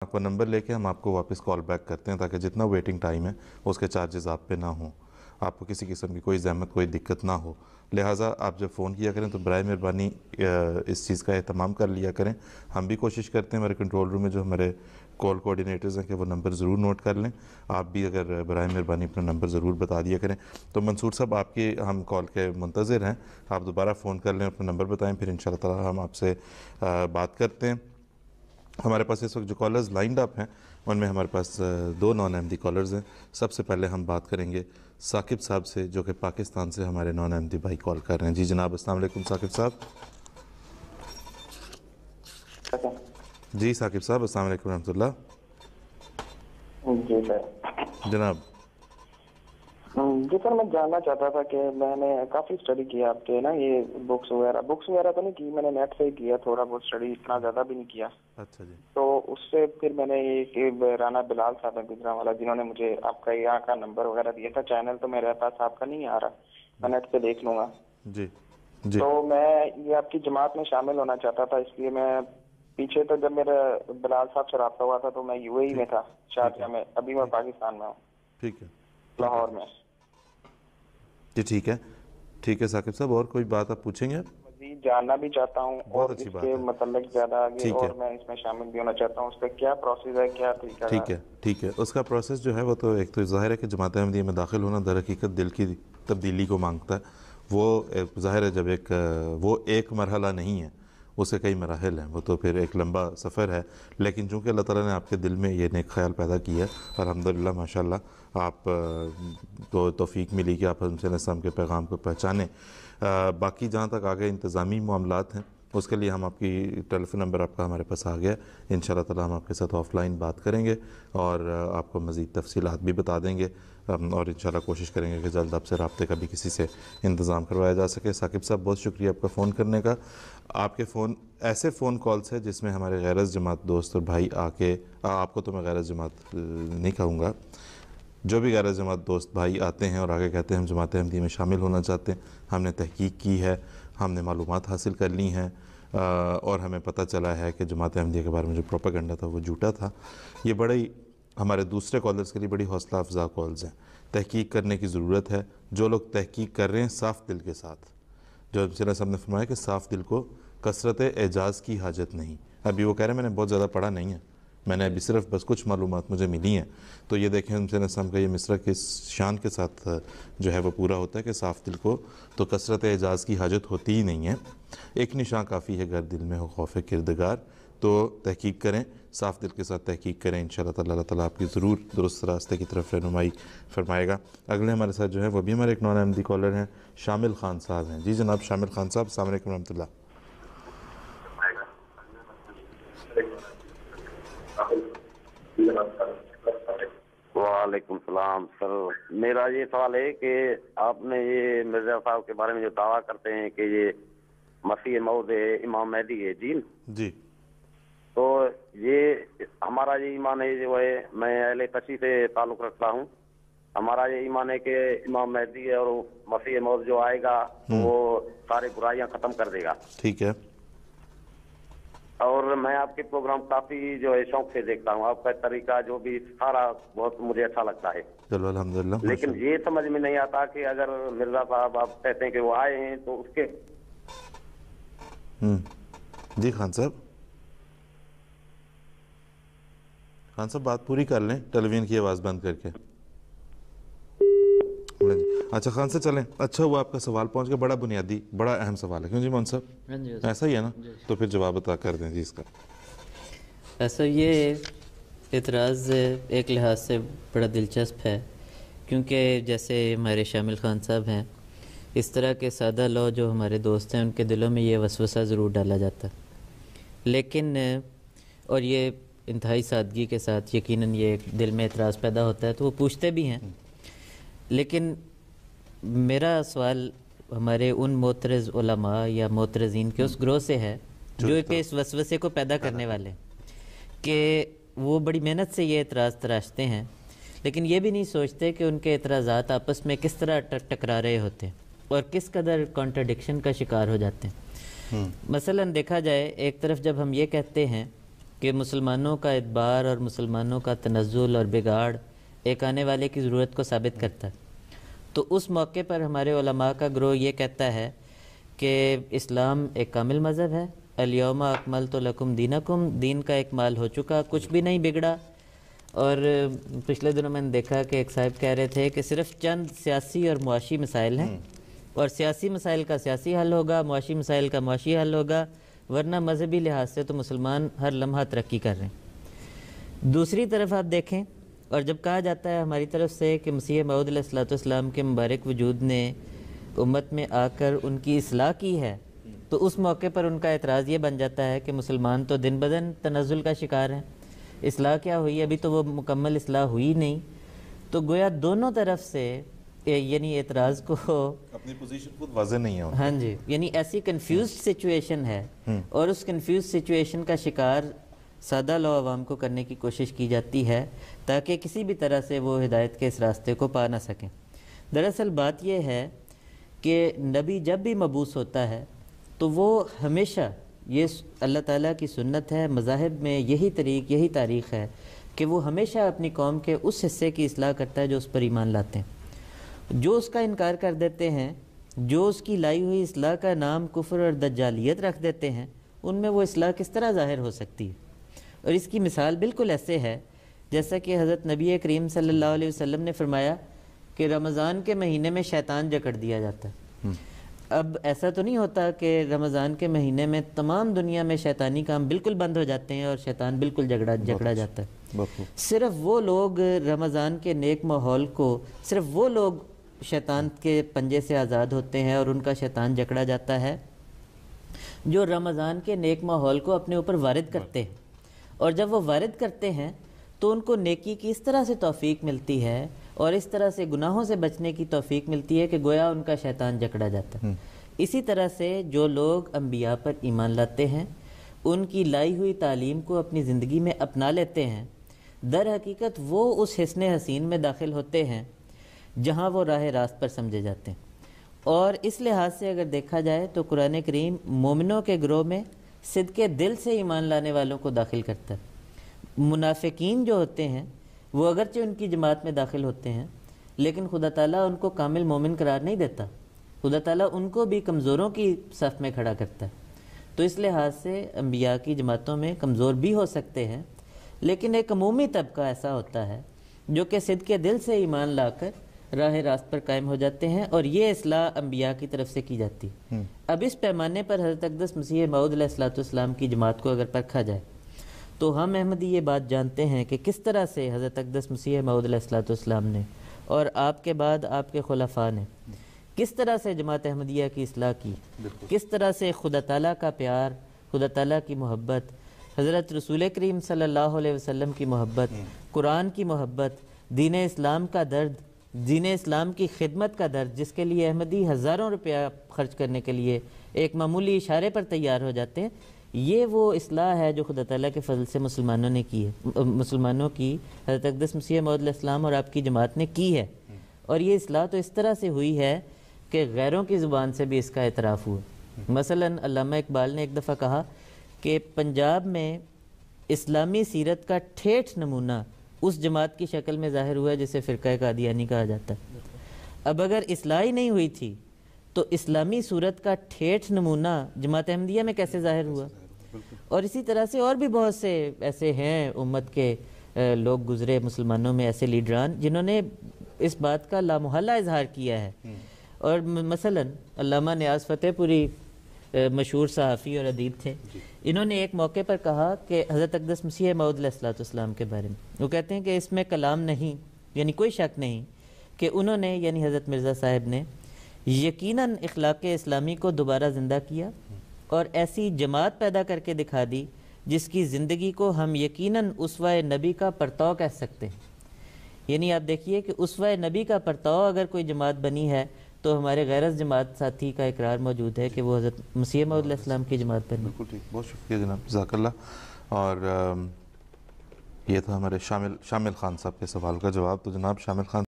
आपका नंबर लेके हम आपको वापस कॉल बैक करते हैं, ताकि जितना वेटिंग टाइम है उसके चार्जेस आप पे ना हों, आपको किसी किस्म की कोई ज़हमत कोई दिक्कत ना हो। लिहाजा आप जब फ़ोन किया करें तो बराए मेहरबानी इस चीज़ का एहतमाम कर लिया करें। हम भी कोशिश करते हैं, हमारे कंट्रोल रूम में जो हमारे कॉल कोऑर्डिनेटर्स हैं, कि वो नंबर ज़रूर नोट कर लें। आप भी अगर बराए मेहरबानी अपना नंबर ज़रूर बता दिया करें। तो मंसूर साहब, आपकी हम कॉल के मुंतज़िर हैं, आप दोबारा फ़ोन कर लें, अपना नंबर बताएँ, फिर इंशाअल्लाह ताला हम आपसे बात करते हैं। हमारे पास इस वक्त जो कॉलर्स लाइंड अप हैं उनमें हमारे पास दो नॉन अहमदी कॉलर्स हैं। सबसे पहले हम बात करेंगे साकिब साहब से, जो कि पाकिस्तान से हमारे नॉन अहमदी भाई कॉल कर रहे हैं। जी जनाब, अस्सलाम वालेकुम साकिब साहब। जी साकिब साहब, अस्सलाम वालेकुम रहमतुल्लाह। जी सर। जनाब। जी सर, मैं जानना चाहता था कि मैंने काफ़ी स्टडी किया आपके ना, ये बुक्स वगैरह तो नहीं की, मैंने नेट से ही किया थोड़ा बहुत स्टडी, इतना ज़्यादा भी नहीं किया। अच्छा जी। तो उससे फिर मैंने ये कि राना बिलाल साहब है गुजरांवाला, जिन्होंने मुझे आपका यहाँ का नंबर वगैरह दिया था। चैनल तो मेरे पास आपका नहीं आ रहा, मैं नेट पे देख लूँगा। जी जी। तो मैं ये आपकी जमात में शामिल होना चाहता था, इसलिए मैं पीछे तो जब मेरा बिलाल साहब से रब्ता हुआ था तो मैं यूएई में था, शारजा में। अभी मैं पाकिस्तान में हूँ, ठीक है। लाहौर में। जी ठीक है, ठीक है साकिब साहब, और कोई बात आप पूछेंगे आप? मजीद जानना भी चाहता हूँ बहुत और अच्छी बात इसके है। मतलब ज़्यादा आगे, ठीक है, और मैं इसमें शामिल भी होना चाहता हूँ। उस पर क्या प्रोसेस है, क्या तरीका है? ठीक है, ठीक है। उसका प्रोसेस जो है वो तो एक तो ज़ाहिर है कि जमात अहमदिया में दाखिल होना दर हकीकत दिल की तब्दीली को मांगता है। वो ज़ाहिर है, जब वो एक मरहला नहीं है, उसे कई मराहल हैं, वो तो फिर एक लंबा सफ़र है। लेकिन चूँकि अल्लाह ताला ने आपके दिल में ये नेक ख्याल पैदा किया है, अल्हम्दुलिल्लाह माशाल्लाह, आप को तौफीक मिली कि आप हज़रत सल्लल्लाहु अलैहि वसल्लम के पैगाम को पहचानें। बाकी जहाँ तक आगे इंतज़ामी मामलात हैं, उसके लिए हम आपकी टेलीफोन नंबर आपका हमारे पास आ गया, इंशाअल्लाह ताला हम आपके साथ ऑफ़लाइन बात करेंगे और आपको मज़ीद तफ़सीलात भी बता देंगे, और इंशाअल्लाह कोशिश करेंगे कि जल्द आपसे रब्ते का भी किसी से इंतज़ाम करवाया जा सके। साकिब साहब, बहुत शुक्रिया आपका फ़ोन करने का। आपके फ़ोन ऐसे फ़ोन कॉल्स हैं जिसमें हमारे गैरस जमात दोस्त और भाई आके, आपको तो मैं गैरस जमात नहीं कहूँगा, जो भी गैर जमात दोस्त भाई आते हैं और आगे कहते हैं हम जमात अहमदिया में शामिल होना चाहते हैं, हमने तहकीक की है, हमने मालूमात हासिल कर ली हैं, और हमें पता चला है कि जमात अहमदिया के बारे में जो प्रोपेगेंडा था वो झूठा था। ये बड़े ही हमारे दूसरे कॉलर्स के लिए बड़ी हौसला अफजा कॉल्स हैं। तहकीक करने की ज़रूरत है। जो लोग तहकीक कर रहे हैं साफ़ दिल के साथ, जो सल्लल्लाहु साहब ने फरमाया कि साफ़ दिल को कसरत एजाज़ की हाजत नहीं। अभी वो कह रहे हैं मैंने बहुत ज़्यादा पढ़ा नहीं है, मैंने अभी सिर्फ बस कुछ मालूमात मुझे मिली हैं। तो ये देखें सल्लल्लाहु अलैहि वसल्लम का ये मिसरा किस शान के साथ जो है वो पूरा होता है कि साफ़ दिल को तो कसरत एजाज़ की हाजत होती ही नहीं है, एक निशान काफ़ी है गर दिल में हो खौफ किरदगार। तो तहकीक करें, साफ़ दिल के साथ तहकीक करें, इंशाअल्लाह ताला अल्लाह ताला आपकी ज़रूर दुरुस्त रास्ते की तरफ रहनुमाई फरमाएगा। अगले हमारे साथ जो है वो भी हमारे एक नॉन अहमदी कॉलर हैं, शामिल खान साहब हैं। जी जनाब शामिल खान साहब, अस्सलाम वालेकुम रहमतुल्लाह। वालेकुम सलाम। सर मेरा ये सवाल है कि आपने ये मिर्जा साहब के बारे में जो दावा करते हैं कि ये मसीह मौद है, इमाम मेहदी है, जी, तो ये हमारा ये ईमान है जो है, मैं अहले तशी से ताल्लुक़ रखता हूँ। हमारा ये ईमान है कि इमाम मेहदी है और मसीह मौद जो आएगा वो सारी बुराइयां ख़त्म कर देगा। ठीक है। और मैं आपके प्रोग्राम काफी जो है शौक से देखता हूँ, आपका तरीका जो भी सारा बहुत मुझे अच्छा लगता है। चलो अल्हम्दुलिल्लाह। लेकिन ये समझ में नहीं आता कि अगर मिर्जा साहब आप कहते हैं कि वो आए हैं तो उसके जी खान साहब, खान साहब बात पूरी कर लें, टेलीविजन की आवाज़ बंद करके। अच्छा खान साहब चलें, अच्छा हुआ आपका सवाल पहुंच गया, बड़ा बुनियादी बड़ा अहम सवाल है, क्यों जी मोहन साहब? ऐसा ही है ना? तो फिर जवाब अता कर दें जी इसका। ऐसा ये एतराज़ एक लिहाज से बड़ा दिलचस्प है, क्योंकि जैसे हमारे शामिल खान साहब हैं, इस तरह के सादा लौ जो हमारे दोस्त हैं उनके दिलों में ये वसवसा ज़रूर डाला जाता है। लेकिन और ये इंतहाई सादगी के साथ यकीनन ये दिल में एतराज़ पैदा होता है तो वो पूछते भी हैं। लेकिन मेरा सवाल हमारे उन मोतरज़ उलमा या मोतरज़ीन के उस ग्रोह से है जो कि इस वसवसे को पैदा करने वाले, कि वो बड़ी मेहनत से ये एतराज़ तराशते हैं, लेकिन ये भी नहीं सोचते कि उनके एतराज़ात आपस में किस तरह टकरा रहे होते हैं और किस कदर कॉन्ट्रडिक्शन का शिकार हो जाते हैं। मसलन देखा जाए, एक तरफ जब हम ये कहते हैं کہ مسلمانوں کا ادبار اور مسلمانوں کا تنزل اور بگاڑ ایک آنے والے کی ضرورت کو ثابت کرتا ہے. تو اس موقع پر ہمارے علماء کا گروہ یہ کہتا ہے کہ اسلام ایک کامل مذہب ہے. الیوم اکملت لکم دینکم، دین کا ایک مال ہو چکا، کچھ بھی نہیں بگڑا. اور پچھلے دنوں میں نے دیکھا کہ ایک صاحب کہہ رہے تھے کہ صرف چند سیاسی اور معاشی مسائل ہیں، اور سیاسی مسائل کا سیاسی حل ہوگا، معاشی مسائل کا معاشی حل ہوگا، ورنہ مذہبی لحاظ سے تو مسلمان ہر لمحہ ترقی کر رہے ہیں. دوسری طرف آپ دیکھیں، اور جب کہا جاتا ہے ہماری طرف سے کہ مسیح موعود علیہ الصلوۃ والسلام کے مبارک وجود نے امت میں آ کر ان کی اصلاح کی ہے، تو اس موقع پر ان کا اعتراض یہ بن جاتا ہے کہ مسلمان تو دن بدن تنزل کا شکار ہیں، اصلاح کیا ہوئی، ابھی تو وہ مکمل اصلاح ہوئی نہیں. تو گویا دونوں طرف سے یعنی اعتراض کو اپنی پوزیشن خود واضح نہیں ہے. ہاں جی، یعنی ایسی کنفیوزڈ سچویشن ہے، اور اس کنفیوز سچویشن کا شکار سادہ لو عوام کو کرنے کی کوشش کی جاتی ہے تاکہ کسی بھی طرح سے وہ ہدایت کے اس راستے کو پا نہ سکیں. دراصل بات یہ ہے کہ نبی جب بھی مبعوث ہوتا ہے تو وہ ہمیشہ، یہ اللہ تعالیٰ کی سنت ہے، مذاہب میں یہی یہی تاریخ ہے کہ وہ ہمیشہ اپنی قوم کے اس حصے کی اصلاح کرتا ہے جو اس پر ایمان لاتے ہیں. جو اس کا انکار کر دیتے ہیں، جو اس کی لائی ہوئی اصلاح کا نام کفر اور دجالیت رکھ دیتے ہیں، ان میں وہ اصلاح کس طرح ظاہر ہو سکتی ہے. اور اس کی مثال بالکل ایسے ہے جیسا کہ حضرت نبی کریم صلی اللہ علیہ وسلم نے فرمایا کہ رمضان کے مہینے میں شیطان جکڑ دیا جاتا ہے. اب ایسا تو نہیں ہوتا کہ رمضان کے مہینے میں تمام دنیا میں شیطانی کام بالکل بند ہو جاتے ہیں اور شیطان بالکل جکڑا جاتا ہے. صرف وہ لوگ رمضان کے نیک ماحول کو، صرف وہ لوگ شیطان کے پنجے سے آزاد ہوتے ہیں اور ان کا شیطان جکڑا جاتا ہے جو رمضان کے نیک ماحول کو اپنے اوپر وارد کرتے ہیں. اور جب وہ وارد کرتے ہیں تو ان کو نیکی کی اس طرح سے توفیق ملتی ہے اور اس طرح سے گناہوں سے بچنے کی توفیق ملتی ہے کہ گویا ان کا شیطان جکڑا جاتا ہے. اسی طرح سے جو لوگ انبیاء پر ایمان لاتے ہیں، ان کی لائی ہوئی تعلیم کو اپنی زندگی میں اپنا لیتے ہیں، در حقیقت وہ اس حسن حسین میں داخل ہوتے ہیں جہاں وہ راہ راست پر سمجھے جاتے ہیں. اور اس لحاظ سے اگر دیکھا جائے تو قرآن کریم مومنوں کے گروہ میں صدقے دل سے ایمان لانے والوں کو داخل کرتا ہے. منافقین جو ہوتے ہیں وہ اگرچہ ان کی جماعت میں داخل ہوتے ہیں، لیکن خدا تعالیٰ ان کو کامل مومن قرار نہیں دیتا. خدا تعالیٰ ان کو بھی کمزوروں کی صف میں کھڑا کرتا ہے. تو اس لحاظ سے انبیاء کی جماعتوں میں کمزور بھی ہو سکتے ہیں، لیکن ایک عمومی طبقہ ایسا ہوتا ہے جو کہ صدقے دل سے ایمان لا کر راہ راست پر قائم ہو جاتے ہیں، اور یہ اصلاح انبیاء کی طرف سے کی جاتی ہے. اب اس پیمانے پر حضرت اقدس مسیح موعود علیہ الصلوۃ والسلام کی جماعت کو اگر پرکھا جائے تو ہم احمدی یہ بات جانتے ہیں کہ کس طرح سے حضرت اقدس مسیح موعود علیہ الصلوۃ والسلام نے اور آپ کے بعد آپ کے خلفاء نے کس طرح سے جماعت احمدیہ کی اصلاح کی، کس طرح سے خدا تعالیٰ کا پیار، خدا تعالیٰ کی محبت، حضرت رسول کریم صلی اللہ علیہ وسلم کی محبت، قرآن کی محبت، دین اسلام کا درد، دین اسلام کی خدمت کا درد، جس کے لیے احمدی ہزاروں روپیہ خرچ کرنے کے لیے ایک معمولی اشارے پر تیار ہو جاتے ہیں. یہ وہ اصلاح ہے جو خدا تعالیٰ کے فضل سے مسلمانوں نے کی ہے، مسلمانوں کی حضرت اقدس مسیح موعود علیہ السلام اور آپ کی جماعت نے کی ہے. اور یہ اصلاح تو اس طرح سے ہوئی ہے کہ غیروں کی زبان سے بھی اس کا اعتراف ہوا. مثلا علامہ اقبال نے ایک دفعہ کہا کہ پنجاب میں اسلامی سیرت کا ٹھیٹھ نمونہ اس جماعت کی شکل میں ظاہر ہوا ہے جسے فرقہ قادیانی کہا جاتا ہے. اب اگر اصلاح ہی نہیں ہوئی تھی تو اسلامی صورت کا ٹھیٹھ نمونہ جماعت احمدیہ میں کیسے ظاہر ہوا؟ اور اسی طرح سے اور بھی بہت سے ایسے ہیں امت کے لوگ گزرے مسلمانوں میں، ایسے لیڈران جنہوں نے اس بات کا لامحالہ اظہار کیا ہے. اور مثلا علامہ نیاز فتح پوری مشہور صحافی اور ادیب تھے، انہوں نے ایک موقع پر کہا کہ حضرت اقدس مسیح موعود علیہ الصلوۃ والسلام کے بارے میں وہ کہتے ہیں کہ اس میں کلام نہیں، یعنی کوئی شک نہیں کہ انہوں نے، یعنی حضرت مرزا صاحب نے یقیناً اخلاق اسلامی کو دوبارہ زندہ کیا اور ایسی جماعت پیدا کر کے دکھا دی جس کی زندگی کو ہم یقیناً اسوہ نبی کا پرتو کہہ سکتے ہیں. یعنی آپ دیکھیے کہ اسوہ نبی کا پرتو اگر کوئی جماعت بنی ہے تو ہمارے غیرت جماعت ساتھی کا اقرار موجود ہے کہ وہ حضرت مسیح موعود علیہ السلام کی جماعت بنی. بالکل ٹھیک، بہت شکریہ جناب، جزاک اللہ. اور یہ تھا ہمارے شامل خان صاحب کے سوال کا جواب. تو جناب شامل خان